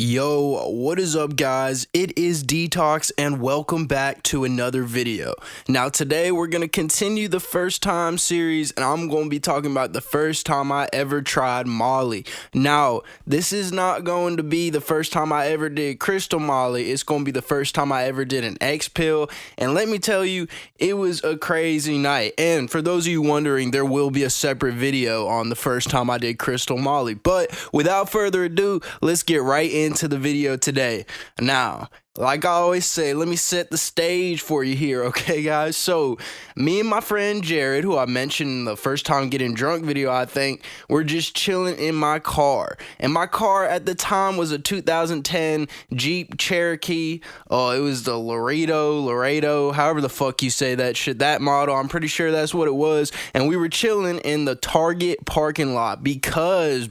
Yo, what is up guys? It is Detox and welcome back to another video. Now today we're going to continue the first time series and I'm going to be talking about the first time I ever tried Molly. Now, this is not going to be the first time I ever did crystal Molly. It's going to be the first time I ever did an X pill, and let me tell you, it was a crazy night. And for those of you wondering, there will be a separate video on the first time I did crystal Molly. But without further ado, let's get right into the video today. Now, like I always say, let me set the stage for you here, okay guys? So, me and my friend Jared, who I mentioned in the first time getting drunk video, I think, we're just chilling in my car. And my car at the time was a 2010 Jeep Cherokee. It was the Laredo, however the fuck you say that shit, that model. I'm pretty sure that's what it was. And we were chilling in the Target parking lot because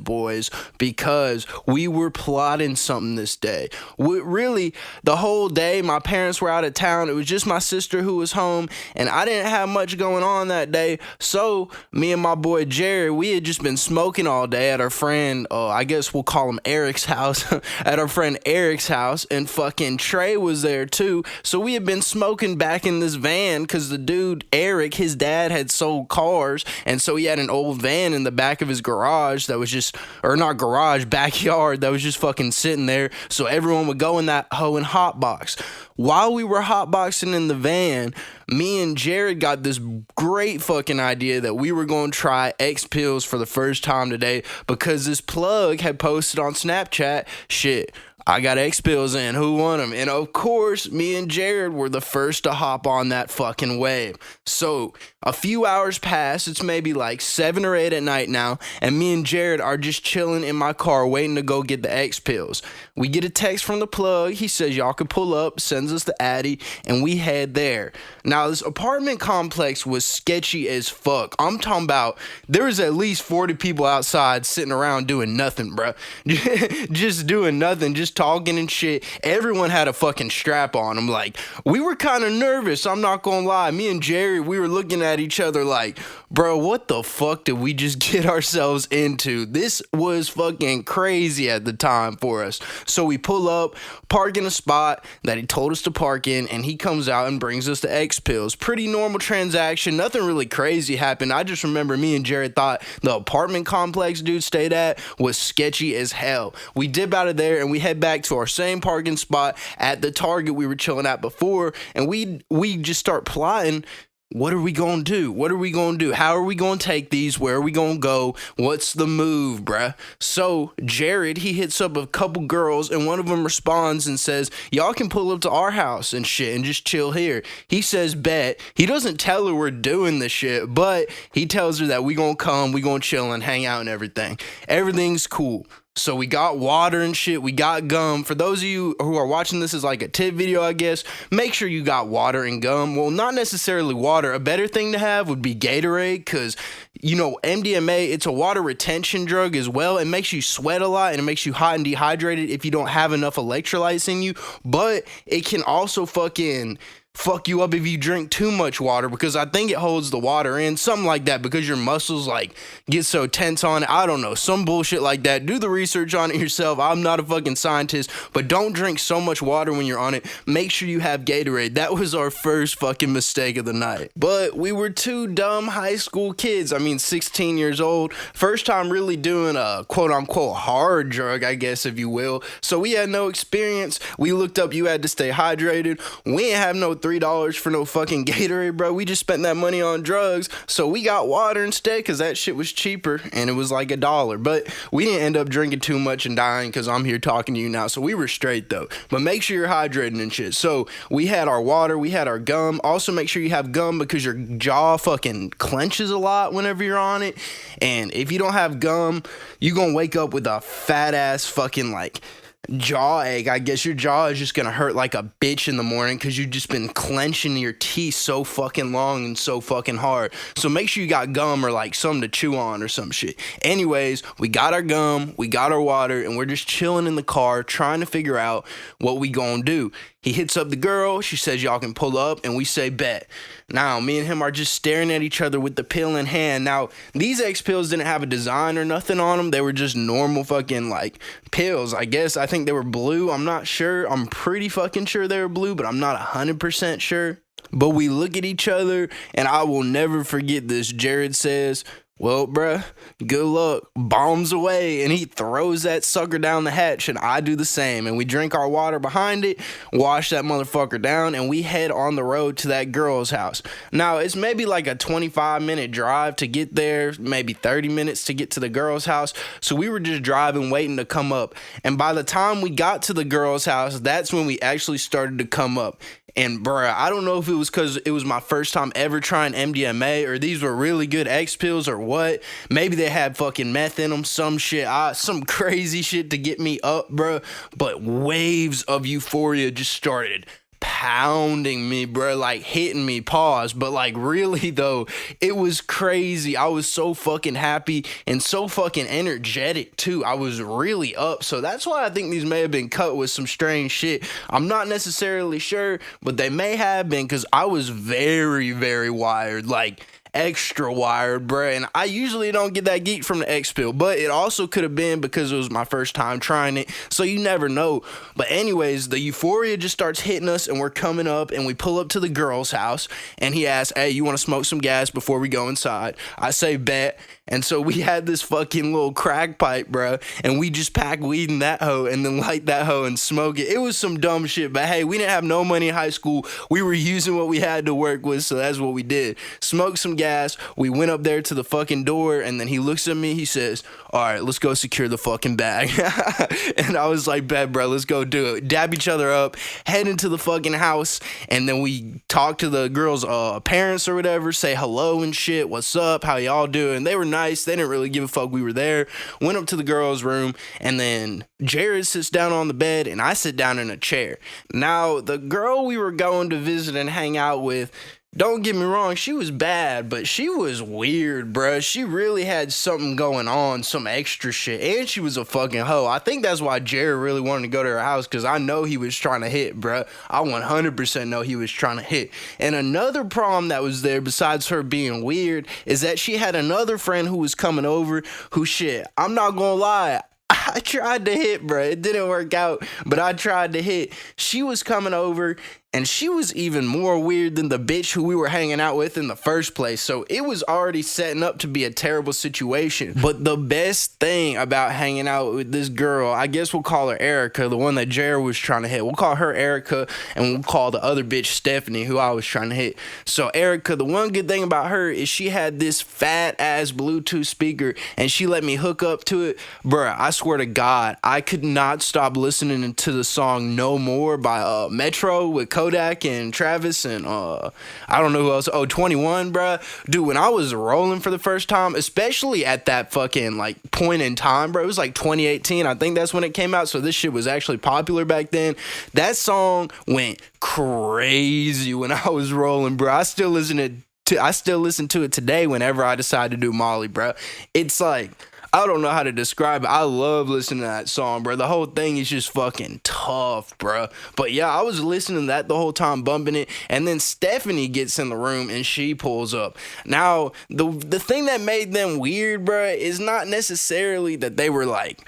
we were plotting something this day. Really, the whole day my parents were out of town. It was just my sister who was home, and I didn't have much going on that day. So me and my boy Jared, we had just been smoking all day at our friend, I guess we'll call him Eric's house, at our friend Eric's house, and fucking Trey was there too. So we had been smoking back in this van because the dude Eric, his dad had sold cars, and so he had an old van in the back of his garage that was just, or not garage, backyard, that was just fucking sitting there. So everyone would go in that hoe and hotbox. While we were hotboxing in the van, me and Jared got this great fucking idea that we were going to try X pills for the first time today because this plug had posted on Snapchat, shit, I got X pills in, who want them? And of course, me and Jared were the first to hop on that fucking wave. So a few hours pass, it's maybe like 7 or 8 at night now, and me and Jared are just chilling in my car waiting to go get the X pills. We get a text from the plug, he says y'all can pull up, sends us the Addy, and we head there. Now this apartment complex was sketchy as fuck. I'm talking about, there was at least 40 people outside sitting around doing nothing, bro. Just doing nothing, just talking and shit. Everyone had a fucking strap on them. Like, we were kind of nervous, I'm not gonna lie. Me and Jerry, we were looking at each other like, bro, what the fuck did we just get ourselves into? This was fucking crazy at the time for us. So we pull up, park in a spot that he told us to park in, and he comes out and brings us the X pills. Pretty normal transaction, nothing really crazy happened. I just remember me and Jared thought the apartment complex dude stayed at was sketchy as hell. We dip out of there and we head back to our same parking spot at the Target we were chilling at before, and we just start plotting. What are we gonna do? What are we gonna do? How are we gonna take these? Where are we gonna go? What's the move, bruh? So Jared, he hits up a couple girls, and one of them responds and says, y'all can pull up to our house and shit and just chill here. He says bet. He doesn't tell her we're doing this shit, but he tells her that we gonna come, we gonna chill and hang out and everything. Everything's cool. So we got water and shit, we got gum. For those of you who are watching this as like a tip video, I guess, make sure you got water and gum. Well, not necessarily water. A better thing to have would be Gatorade because, you know, MDMA, it's a water retention drug as well. It makes you sweat a lot and it makes you hot and dehydrated if you don't have enough electrolytes in you. But it can also fuck you up if you drink too much water because I think it holds the water in, something like that, because your muscles like get so tense on it. I don't know, some bullshit like that. Do the research on it yourself. I'm not a fucking scientist, but don't drink so much water when you're on it. Make sure you have Gatorade. That was our first fucking mistake of the night. But we were two dumb high school kids. I mean, 16 years old. First time really doing a quote unquote hard drug, I guess, if you will. So we had no experience. We looked up, you had to stay hydrated. We didn't have no $3 for no fucking Gatorade, bro. We just spent that money on drugs, so we got water instead because that shit was cheaper and it was like $1. But we didn't end up drinking too much and dying because I'm here talking to you now, so we were straight though. But make sure you're hydrating and shit. So we had our water, we had our gum. Also make sure you have gum because your jaw fucking clenches a lot whenever you're on it, and if you don't have gum, you gonna wake up with a fat ass fucking like jaw ache. I guess your jaw is just gonna hurt like a bitch in the morning because you've just been clenching your teeth so fucking long and so fucking hard. So make sure you got gum or like something to chew on or some shit. Anyways, we got our gum, we got our water, and we're just chilling in the car trying to figure out what we gonna do. He hits up the girl. She says, y'all can pull up, and we say, bet. Now, me and him are just staring at each other with the pill in hand. Now, these X pills didn't have a design or nothing on them. They were just normal fucking, like, pills. I guess. I think they were blue. I'm not sure. I'm pretty fucking sure they were blue, but I'm not 100% sure. But we look at each other, and I will never forget this. Jared says, well, bruh, good luck. Bombs away, and he throws that sucker down the hatch, and I do the same. And we drink our water behind it, wash that motherfucker down, and we head on the road to that girl's house. Now, it's maybe like a 25-minute drive to get there, maybe 30 minutes to get to the girl's house. So we were just driving, waiting to come up. And by the time we got to the girl's house, that's when we actually started to come up. And bruh, I don't know if it was because it was my first time ever trying MDMA, or these were really good X pills, or what. Maybe they had fucking meth in them, some shit, some crazy shit to get me up, bruh. But waves of euphoria just started pounding me, bro, like hitting me, pause. But like really though, it was crazy. I was so fucking happy and so fucking energetic too. I was really up. So that's why I think these may have been cut with some strange shit. I'm not necessarily sure, but they may have been, because I was very, very wired, like extra wired, bruh. And I usually don't get that geek from the X pill, but it also could have been because it was my first time trying it, so you never know. But anyways, the euphoria just starts hitting us, and we're coming up, and we pull up to the girl's house, and he asks, hey, you want to smoke some gas before we go inside? I say, bet. And so we had this fucking little crack pipe, bro, and we just pack weed in that hoe and then light that hoe and smoke it. It was some dumb shit, but hey, we didn't have no money in high school. We were using what we had to work with, so that's what we did. Smoked some gas. We went up there to the fucking door, and then he looks at me. He says, all right, let's go secure the fucking bag. And I was like, bet, bro, let's go do it. Dab each other up, head into the fucking house, and then we talk to the girl's parents or whatever, say hello and shit. What's up? How y'all doing? They were nice. They didn't really give a fuck we were there. Went up to the girl's room, and then Jared sits down on the bed, and I sit down in a chair. Now, the girl we were going to visit and hang out with, don't get me wrong, she was bad, but she was weird, bruh. She really had something going on, some extra shit, and she was a fucking hoe. I think that's why Jared really wanted to go to her house, because I know he was trying to hit, bruh. I 100% know he was trying to hit. And another problem that was there, besides her being weird, is that she had another friend who was coming over who, shit, I'm not gonna lie, I tried to hit, bruh. It didn't work out, but I tried to hit. She was coming over, and she was even more weird than the bitch who we were hanging out with in the first place. So it was already setting up to be a terrible situation. But the best thing about hanging out with this girl, I guess we'll call her Erica, the one that Jared was trying to hit. We'll call her Erica, and we'll call the other bitch Stephanie, who I was trying to hit. So Erica, the one good thing about her is she had this fat ass Bluetooth speaker, and she let me hook up to it. Bruh, I swear to God, I could not stop listening to the song No More by Metro with Kodak and Travis and I don't know who else. 21, bruh. Dude, when I was rolling for the first time, especially at that fucking like point in time, bro, it was like 2018. I think that's when it came out. So this shit was actually popular back then. That song went crazy when I was rolling, bro. I still listen to it today whenever I decide to do Molly, bro. It's like, I don't know how to describe it. I love listening to that song, bro. The whole thing is just fucking tough, bro. But yeah, I was listening to that the whole time, bumping it. And then Stephanie gets in the room and she pulls up. Now, the thing that made them weird, bro, is not necessarily that they were like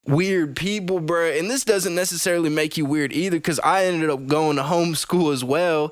weird people, bro. And this doesn't necessarily make you weird either, because I ended up going to homeschool as well.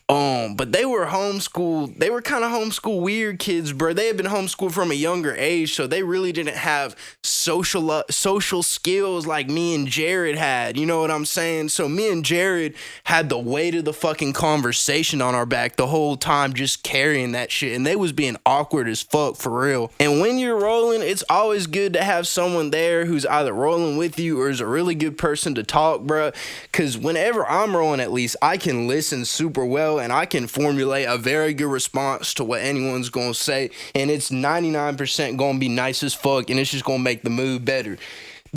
But they were homeschooled. They were kind of homeschool weird kids, bro. They had been homeschooled from a younger age, so they really didn't have social skills like me and Jared had. You know what I'm saying? So me and Jared had the weight of the fucking conversation on our back the whole time, just carrying that shit. And they was being awkward as fuck, for real. And when you're rolling, it's always good to have someone there who's either rolling with you or is a really good person to talk, bro. Because whenever I'm rolling, at least, I can listen super well, and I can formulate a very good response to what anyone's gonna say, and it's 99% gonna be nice as fuck, and it's just gonna make the mood better.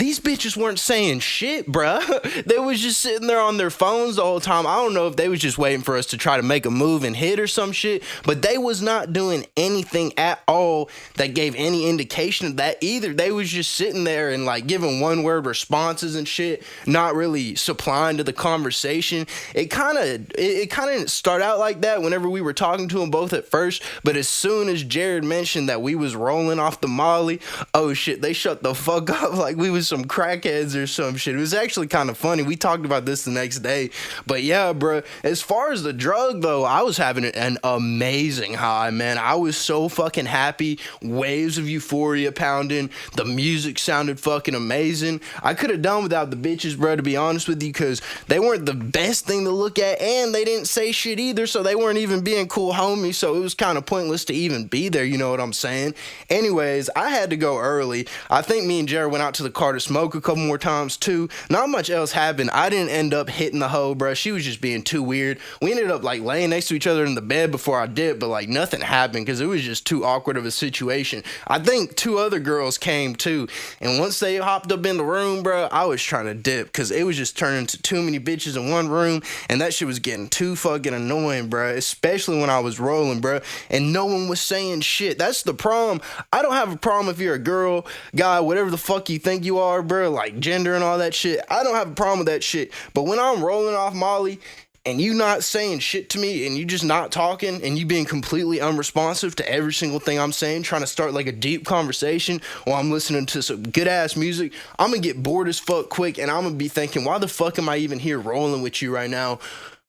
these bitches weren't saying shit, bruh. They was just sitting there on their phones the whole time. I don't know if they was just waiting for us to try to make a move and hit or some shit, but they was not doing anything at all that gave any indication of that either. They was just sitting there and like giving one word responses and shit, not really supplying to the conversation. It kind of didn't start out like that whenever we were talking to them both at first, but as soon as Jared mentioned that we was rolling off the Molly, oh shit, they shut the fuck up like we was some crackheads or some shit. It was actually kind of funny. We talked about this the next day, but yeah, bro, as far as the drug though, I was having an amazing high, man. I was so fucking happy. Waves of euphoria pounding. The music sounded fucking amazing. I could have done without the bitches, bro, to be honest with you, because they weren't the best thing to look at, and they didn't say shit either, so they weren't even being cool homies, so it was kind of pointless to even be there, you know what I'm saying? Anyways, I had to go early. I think me and Jared went out to the car to smoke a couple more times too. Not much else happened. I didn't end up hitting the hoe, bro. She was just being too weird. We ended up like laying next to each other in the bed before I dipped, but like nothing happened because it was just too awkward of a situation. I think 2 other girls came too, and once they hopped up in the room, bro, I was trying to dip because it was just turning to too many bitches in one room, and that shit was getting too fucking annoying, bro, especially when I was rolling, bro, and no one was saying shit. That's the problem. I don't have a problem if you're a girl, guy, whatever the fuck you think you are, bro, like gender and all that shit. I don't have a problem with that shit, but when I'm rolling off Molly and you not saying shit to me and you just not talking and you being completely unresponsive to every single thing I'm saying, trying to start like a deep conversation while I'm listening to some good ass music, I'm gonna get bored as fuck quick, and I'm gonna be thinking, why the fuck am I even here rolling with you right now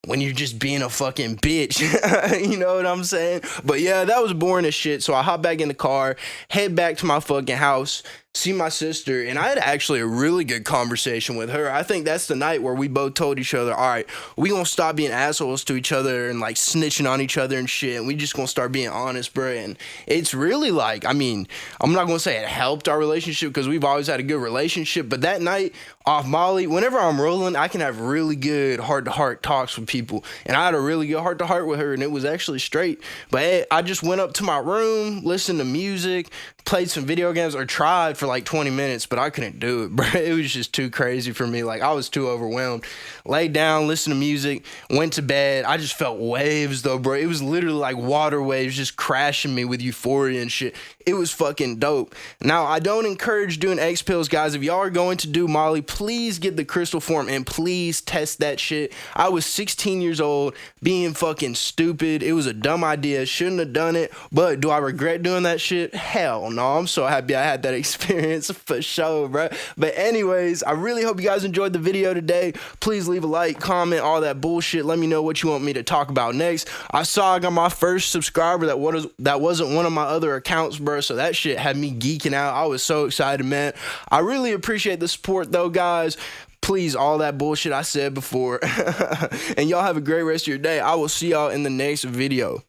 when you're just being a fucking bitch? You know what I'm saying? But yeah, that was boring as shit. So I hop back in the car, head back to my fucking house, see my sister, and I had actually a really good conversation with her. I think that's the night where we both told each other, all right, we gonna stop being assholes to each other and like snitching on each other and shit, and we just gonna start being honest, bro. And it's really like, I mean, I'm not gonna say it helped our relationship because we've always had a good relationship, but that night off Molly, whenever I'm rolling, I can have really good heart-to-heart talks with people, and I had a really good heart-to-heart with her, and it was actually straight. But hey, I just went up to my room, listened to music, played some video games, or tried for like 20 minutes, but I couldn't do it, bro. It was just too crazy for me. Like, I was too overwhelmed. Laid down, listened to music, went to bed. I just felt waves though, bro. It was literally like water waves just crashing me with euphoria and shit. It was fucking dope. Now, I don't encourage doing X pills, guys. If y'all are going to do Molly, please get the crystal form and please test that shit. I was 16 years old, being fucking stupid. It was a dumb idea. Shouldn't have done it. But do I regret doing that shit? Hell no. I'm so happy I had that experience for sure, bro. But anyways, I really hope you guys enjoyed the video today. Please leave a like, comment, all that bullshit. Let me know what you want me to talk about next. I saw I got my first subscriber that wasn't one of my other accounts, bro. So that shit had me geeking out. I was so excited, man. I really appreciate the support though, guys. Please, all that bullshit I said before. And y'all have a great rest of your day. I will see y'all in the next video.